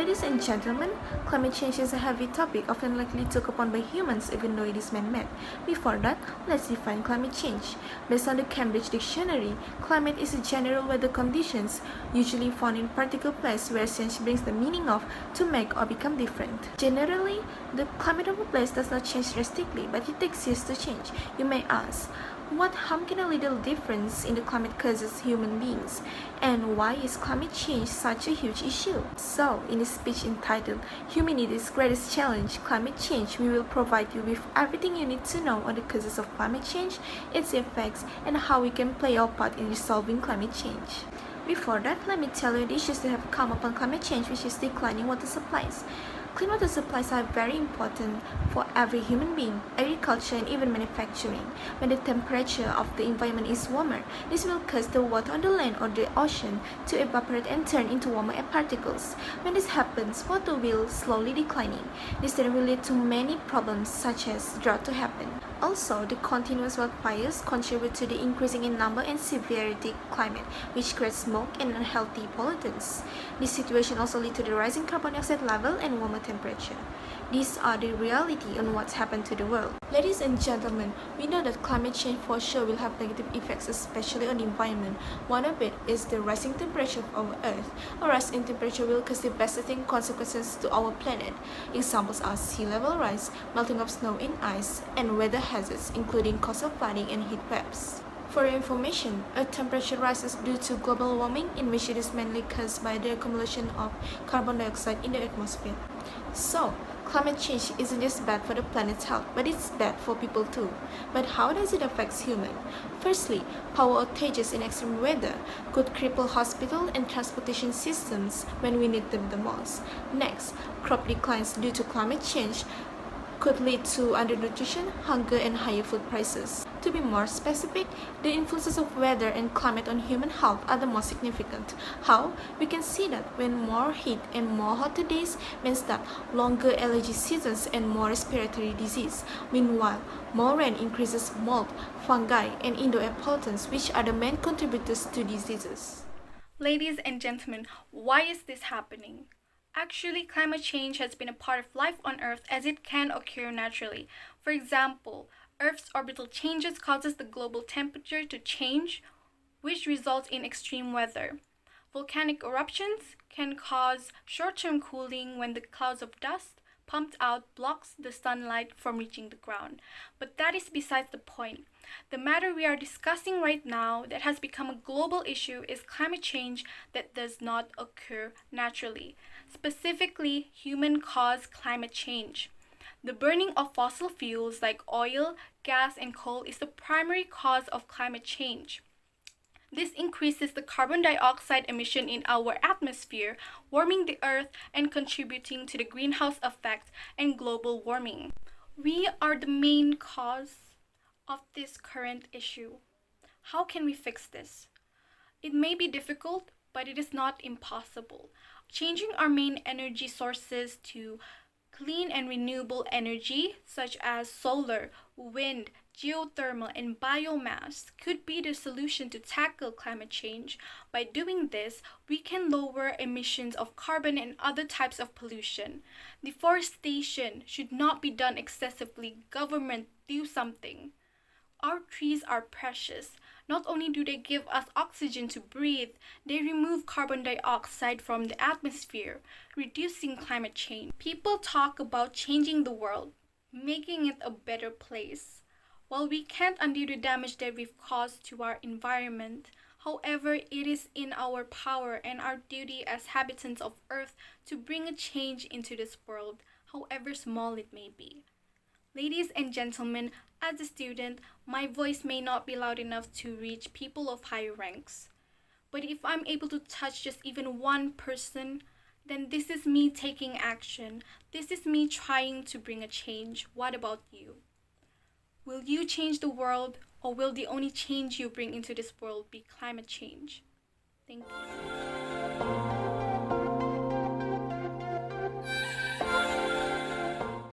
Ladies and gentlemen, climate change is a heavy topic often likely took upon by humans even though it is man-made. Before that, let's define climate change. Based on the Cambridge Dictionary, climate is a general weather conditions usually found in particular place where change brings the meaning of to make or become different. Generally, the climate of a place does not change drastically, but it takes years to change. You may ask, what harm can a little difference in the climate causes human beings? And why is climate change such a huge issue? So, in this speech entitled Humanity's Greatest Challenge, Climate Change, we will provide you with everything you need to know on the causes of climate change, its effects, and how we can play our part in resolving climate change. Before that, let me tell you the issues that have come upon climate change, which is declining water supplies. Clean water supplies are very important for every human being, agriculture, and even manufacturing. When the temperature of the environment is warmer, this will cause the water on the land or the ocean to evaporate and turn into warmer air particles. When this happens, water will slowly declining. This then will lead to many problems such as drought to happen. Also, the continuous wildfires contribute to the increasing in number and severity of climate, which creates smoke and unhealthy pollutants. This situation also leads to the rising carbon dioxide level and warmer temperature. These are the reality on what's happened to the world. Ladies and gentlemen, we know that climate change for sure will have negative effects, especially on the environment. One of it is the rising temperature of our Earth. A rise in temperature will cause devastating consequences to our planet. Examples are sea level rise, melting of snow and ice, and weather hazards, including coastal flooding and heat waves. For your information, Earth temperature rises due to global warming, in which it is mainly caused by the accumulation of carbon dioxide in the atmosphere. So, climate change isn't just bad for the planet's health, but it's bad for people too. But how does it affect humans? Firstly, power outages in extreme weather could cripple hospital and transportation systems when we need them the most. Next, crop declines due to climate change could lead to undernutrition, hunger, and higher food prices. To be more specific, the influences of weather and climate on human health are the most significant. How? We can see that when more heat and more hotter days means that longer allergy seasons and more respiratory disease. Meanwhile, more rain increases mold, fungi, and indoor air pollutants, which are the main contributors to diseases. Ladies and gentlemen, why is this happening? Actually, climate change has been a part of life on Earth as it can occur naturally. For example, Earth's orbital changes causes the global temperature to change, which results in extreme weather. Volcanic eruptions can cause short-term cooling when the clouds of dust pumped out blocks the sunlight from reaching the ground. But that is besides the point. The matter we are discussing right now that has become a global issue is climate change that does not occur naturally. Specifically, human-caused climate change. The burning of fossil fuels like oil, gas, and coal is the primary cause of climate change. This increases the carbon dioxide emission in our atmosphere, warming the earth and contributing to the greenhouse effect and global warming. We are the main cause of this current issue. How can we fix this? It may be difficult, but it is not impossible. Changing our main energy sources to clean and renewable energy, such as solar, wind, geothermal, and biomass, could be the solution to tackle climate change. By doing this, we can lower emissions of carbon and other types of pollution. Deforestation should not be done excessively. Government, do something. Our trees are precious. Not only do they give us oxygen to breathe, they remove carbon dioxide from the atmosphere, reducing climate change. People talk about changing the world, making it a better place. While we can't undo the damage that we've caused to our environment, however, it is in our power and our duty as inhabitants of Earth to bring a change into this world, however small it may be. Ladies and gentlemen, as a student, my voice may not be loud enough to reach people of higher ranks. But if I'm able to touch just even one person, then this is me taking action. This is me trying to bring a change. What about you? Will you change the world, or will the only change you bring into this world be climate change? Thank you.